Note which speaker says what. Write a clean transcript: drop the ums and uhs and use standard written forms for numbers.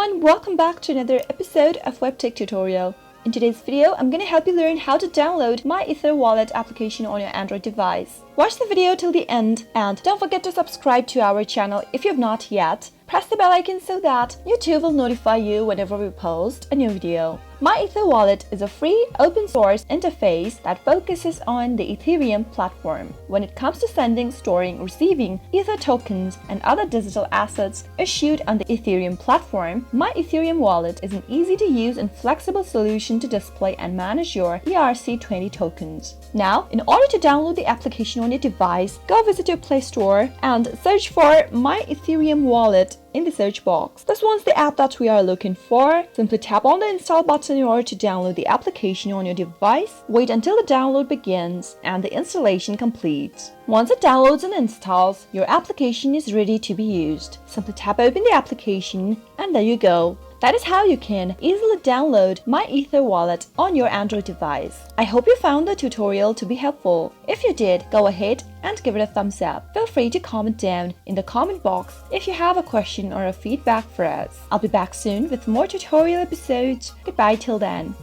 Speaker 1: everyone, welcome back to another episode of WebTech Tutorial. In today's video, I'm going to help you learn how to download Myetherwallet application on your Android device. Watch the video till the end and don't forget to subscribe to our channel if you have not yet. Press the bell icon so that YouTube will notify you whenever we post a new video. Myetherwallet is a free open source interface that focuses on the Etherium platform. When it comes to sending, storing, receiving Ether tokens and other digital assets issued on the Ethereum platform, Myetherwallet is an easy to use and flexible solution to display and manage your ERC20 tokens. Now, in order to download the application on your device, go visit your Play Store and search for Myetherwallet in the search box. This one's the app that we are looking for. Simply tap on the install button in order to download the application on your device. Wait until the download begins and the installation completes. Once it downloads and installs, your application is ready to be used. Simply tap open the application and there you go. That is how you can easily download Myetherwallet on your Android device. I hope you found the tutorial to be helpful. If you did, go ahead and give it a thumbs up. Feel free to comment down in the comment box if you have a question or a feedback for us. I'll be back soon with more tutorial episodes. Goodbye till then.